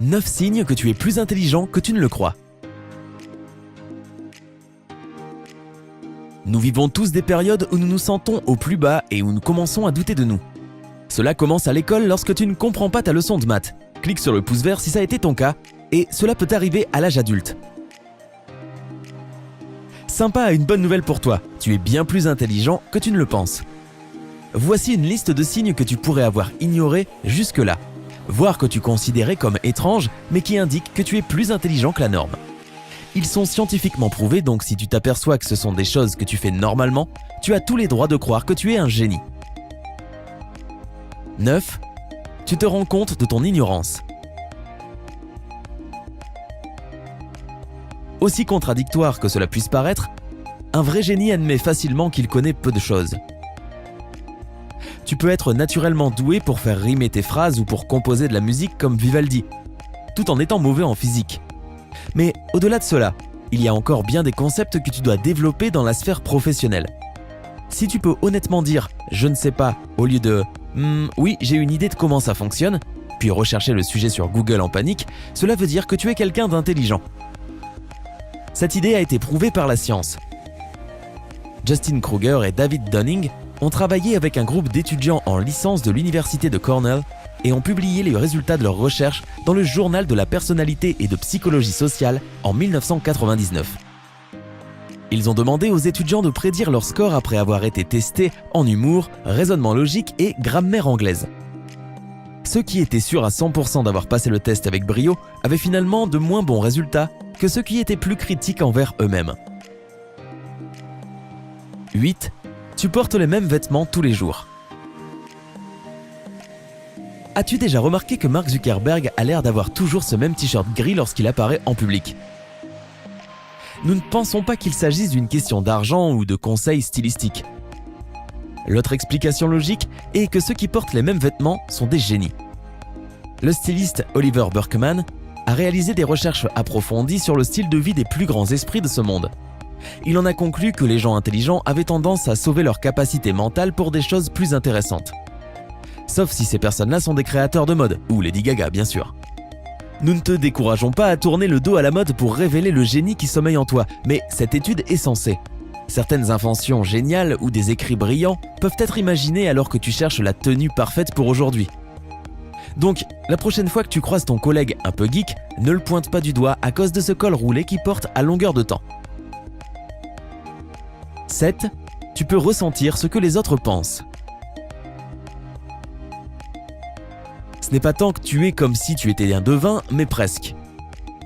9 signes que tu es plus intelligent que tu ne le crois. Nous vivons tous des périodes où nous nous sentons au plus bas et où nous commençons à douter de nous. Cela commence à l'école lorsque tu ne comprends pas ta leçon de maths. Clique sur le pouce vert si ça a été ton cas, et cela peut arriver à l'âge adulte. Sympa a une bonne nouvelle pour toi, tu es bien plus intelligent que tu ne le penses. Voici une liste de signes que tu pourrais avoir ignorés jusque-là, voire que tu considérais comme étranges, mais qui indiquent que tu es plus intelligent que la norme. Ils sont scientifiquement prouvés, donc si tu t'aperçois que ce sont des choses que tu fais normalement, tu as tous les droits de croire que tu es un génie. 9. Tu te rends compte de ton ignorance. Aussi contradictoire que cela puisse paraître, un vrai génie admet facilement qu'il connaît peu de choses. Tu peux être naturellement doué pour faire rimer tes phrases ou pour composer de la musique comme Vivaldi, tout en étant mauvais en physique. Mais au-delà de cela, il y a encore bien des concepts que tu dois développer dans la sphère professionnelle. Si tu peux honnêtement dire « je ne sais pas » au lieu de « oui, j'ai une idée de comment ça fonctionne », puis rechercher le sujet sur Google en panique, cela veut dire que tu es quelqu'un d'intelligent. Cette idée a été prouvée par la science. Justin Kruger et David Dunning ont travaillé avec un groupe d'étudiants en licence de l'université de Cornell et ont publié les résultats de leurs recherches dans le journal de la personnalité et de psychologie sociale en 1999. Ils ont demandé aux étudiants de prédire leur score après avoir été testés en humour, raisonnement logique et grammaire anglaise. Ceux qui étaient sûrs à 100% d'avoir passé le test avec brio avaient finalement de moins bons résultats que ceux qui étaient plus critiques envers eux-mêmes. 8. Tu portes les mêmes vêtements tous les jours. As-tu déjà remarqué que Mark Zuckerberg a l'air d'avoir toujours ce même t-shirt gris lorsqu'il apparaît en public? Nous ne pensons pas qu'il s'agisse d'une question d'argent ou de conseils stylistiques. L'autre explication logique est que ceux qui portent les mêmes vêtements sont des génies. Le styliste Oliver Burkeman a réalisé des recherches approfondies sur le style de vie des plus grands esprits de ce monde. Il en a conclu que les gens intelligents avaient tendance à sauver leur capacité mentale pour des choses plus intéressantes. Sauf si ces personnes-là sont des créateurs de mode, ou Lady Gaga bien sûr. Nous ne te décourageons pas à tourner le dos à la mode pour révéler le génie qui sommeille en toi, mais cette étude est censée. Certaines inventions géniales ou des écrits brillants peuvent être imaginés alors que tu cherches la tenue parfaite pour aujourd'hui. Donc, la prochaine fois que tu croises ton collègue un peu geek, ne le pointe pas du doigt à cause de ce col roulé qu'il porte à longueur de temps. 7. Tu peux ressentir ce que les autres pensent. Ce n'est pas tant que tu es comme si tu étais un devin, mais presque.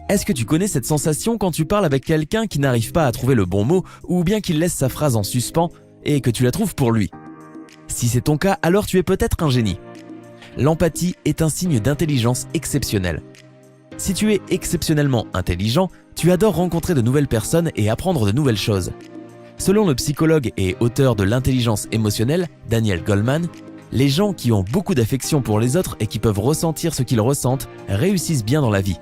Est-ce que tu connais cette sensation quand tu parles avec quelqu'un qui n'arrive pas à trouver le bon mot ou bien qu'il laisse sa phrase en suspens et que tu la trouves pour lui? Si c'est ton cas, alors tu es peut-être un génie. L'empathie est un signe d'intelligence exceptionnelle. Si tu es exceptionnellement intelligent, tu adores rencontrer de nouvelles personnes et apprendre de nouvelles choses. Selon le psychologue et auteur de l'intelligence émotionnelle, Daniel Goleman, les gens qui ont beaucoup d'affection pour les autres et qui peuvent ressentir ce qu'ils ressentent réussissent bien dans la vie.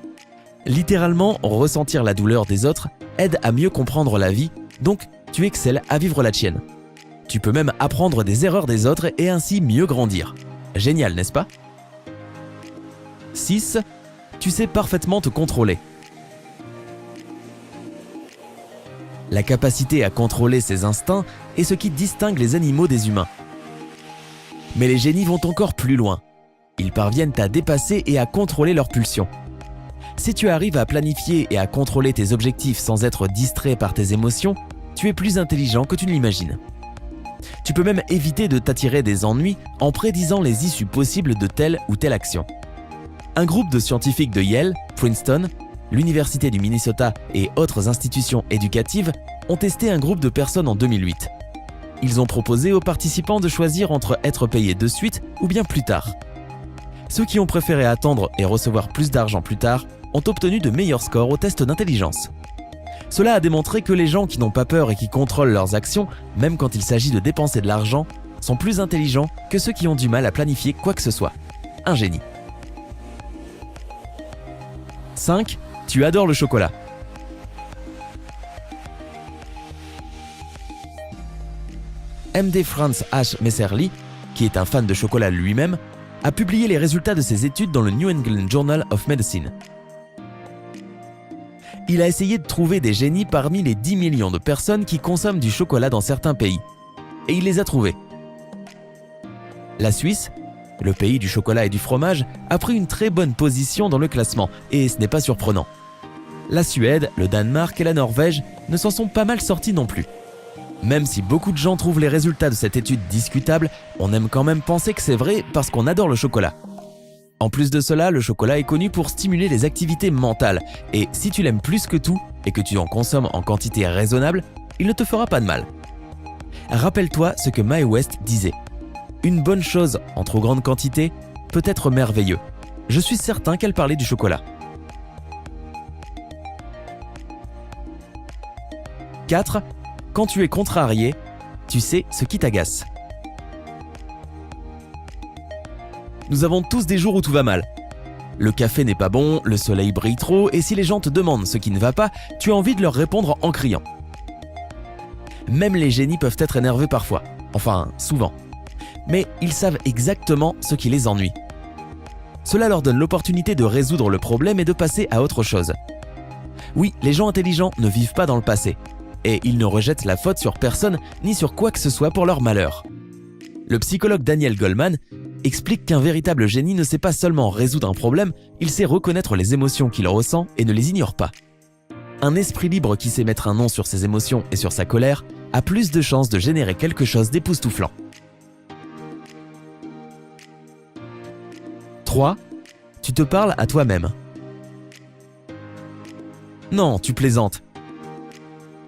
Littéralement, ressentir la douleur des autres aide à mieux comprendre la vie, donc tu excelles à vivre la tienne. Tu peux même apprendre des erreurs des autres et ainsi mieux grandir. Génial, n'est-ce pas? 6. Tu sais parfaitement te contrôler. La capacité à contrôler ses instincts est ce qui distingue les animaux des humains. Mais les génies vont encore plus loin. Ils parviennent à dépasser et à contrôler leurs pulsions. Si tu arrives à planifier et à contrôler tes objectifs sans être distrait par tes émotions, tu es plus intelligent que tu ne l'imagines. Tu peux même éviter de t'attirer des ennuis en prédisant les issues possibles de telle ou telle action. Un groupe de scientifiques de Yale, Princeton, l'Université du Minnesota et autres institutions éducatives ont testé un groupe de personnes en 2008. Ils ont proposé aux participants de choisir entre être payés de suite ou bien plus tard. Ceux qui ont préféré attendre et recevoir plus d'argent plus tard ont obtenu de meilleurs scores au test d'intelligence. Cela a démontré que les gens qui n'ont pas peur et qui contrôlent leurs actions, même quand il s'agit de dépenser de l'argent, sont plus intelligents que ceux qui ont du mal à planifier quoi que ce soit. Un génie. 5. Tu adores le chocolat. MD Franz H. Messerli, qui est un fan de chocolat lui-même, a publié les résultats de ses études dans le New England Journal of Medicine. Il a essayé de trouver des génies parmi les 10 millions de personnes qui consomment du chocolat dans certains pays. Et il les a trouvés. La Suisse, le pays du chocolat et du fromage, a pris une très bonne position dans le classement, et ce n'est pas surprenant. La Suède, le Danemark et la Norvège ne s'en sont pas mal sortis non plus. Même si beaucoup de gens trouvent les résultats de cette étude discutables, on aime quand même penser que c'est vrai parce qu'on adore le chocolat. En plus de cela, le chocolat est connu pour stimuler les activités mentales, et si tu l'aimes plus que tout et que tu en consommes en quantité raisonnable, il ne te fera pas de mal. Rappelle-toi ce que Mae West disait. Une bonne chose en trop grande quantité peut être merveilleux. Je suis certain qu'elle parlait du chocolat. 4. Quand tu es contrarié, tu sais ce qui t'agace. Nous avons tous des jours où tout va mal. Le café n'est pas bon, le soleil brille trop, et si les gens te demandent ce qui ne va pas, tu as envie de leur répondre en criant. Même les génies peuvent être énervés parfois, enfin souvent. Mais ils savent exactement ce qui les ennuie. Cela leur donne l'opportunité de résoudre le problème et de passer à autre chose. Oui, les gens intelligents ne vivent pas dans le passé. Et ils ne rejettent la faute sur personne ni sur quoi que ce soit pour leur malheur. Le psychologue Daniel Goleman explique qu'un véritable génie ne sait pas seulement résoudre un problème, il sait reconnaître les émotions qu'il ressent et ne les ignore pas. Un esprit libre qui sait mettre un nom sur ses émotions et sur sa colère a plus de chances de générer quelque chose d'époustouflant. 3. Tu te parles à toi-même. Non, tu plaisantes.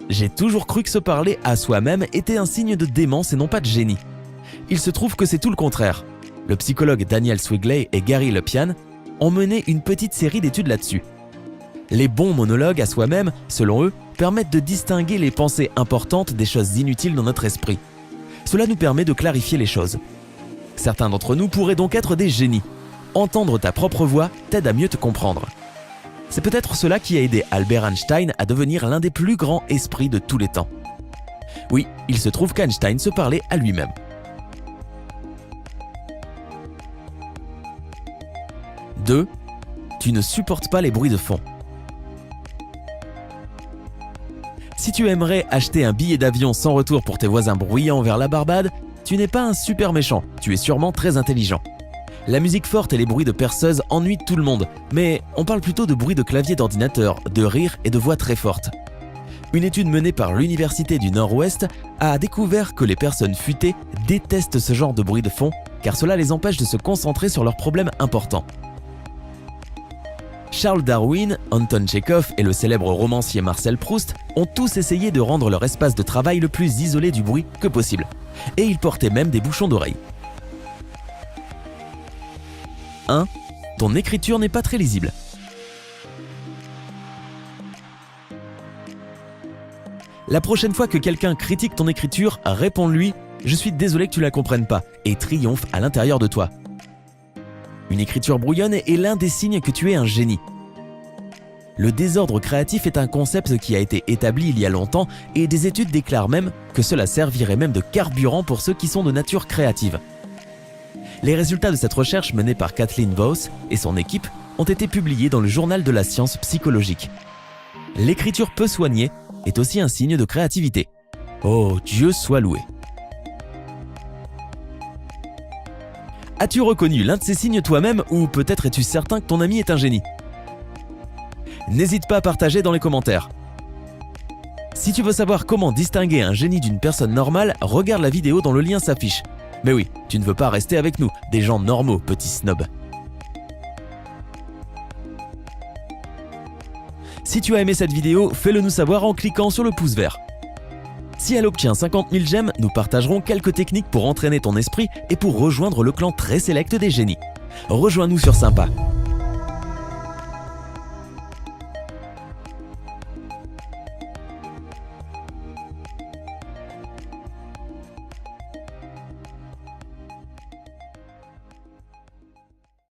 J'ai toujours cru que se parler à soi-même était un signe de démence et non pas de génie. Il se trouve que c'est tout le contraire. Le psychologue Daniel Swigley et Gary Lepian ont mené une petite série d'études là-dessus. Les bons monologues à soi-même, selon eux, permettent de distinguer les pensées importantes des choses inutiles dans notre esprit. Cela nous permet de clarifier les choses. Certains d'entre nous pourraient donc être des génies. Entendre ta propre voix t'aide à mieux te comprendre. C'est peut-être cela qui a aidé Albert Einstein à devenir l'un des plus grands esprits de tous les temps. Oui, il se trouve qu'Einstein se parlait à lui-même. 2. Tu ne supportes pas les bruits de fond. Si tu aimerais acheter un billet d'avion sans retour pour tes voisins bruyants vers la Barbade, tu n'es pas un super méchant, tu es sûrement très intelligent. La musique forte et les bruits de perceuse ennuient tout le monde, mais on parle plutôt de bruits de clavier d'ordinateur, de rire et de voix très fortes. Une étude menée par l'Université du Nord-Ouest a découvert que les personnes futées détestent ce genre de bruit de fond, car cela les empêche de se concentrer sur leurs problèmes importants. Charles Darwin, Anton Tchekhov et le célèbre romancier Marcel Proust ont tous essayé de rendre leur espace de travail le plus isolé du bruit que possible. Et ils portaient même des bouchons d'oreilles. 1. Ton écriture n'est pas très lisible. La prochaine fois que quelqu'un critique ton écriture, réponds-lui « Je suis désolé que tu la comprennes pas » et triomphe à l'intérieur de toi. Une écriture brouillonne est l'un des signes que tu es un génie. Le désordre créatif est un concept qui a été établi il y a longtemps et des études déclarent même que cela servirait même de carburant pour ceux qui sont de nature créative. Les résultats de cette recherche menée par Kathleen Voss et son équipe ont été publiés dans le journal de la science psychologique. L'écriture peu soignée est aussi un signe de créativité. Oh, Dieu soit loué! As-tu reconnu l'un de ces signes toi-même ou peut-être es-tu certain que ton ami est un génie? N'hésite pas à partager dans les commentaires. Si tu veux savoir comment distinguer un génie d'une personne normale, regarde la vidéo dont le lien s'affiche. Mais oui, tu ne veux pas rester avec nous, des gens normaux, petit snob. Si tu as aimé cette vidéo, fais-le nous savoir en cliquant sur le pouce vert. Si elle obtient 50 000 j'aime, nous partagerons quelques techniques pour entraîner ton esprit et pour rejoindre le clan très sélect des génies. Rejoins-nous sur Sympa.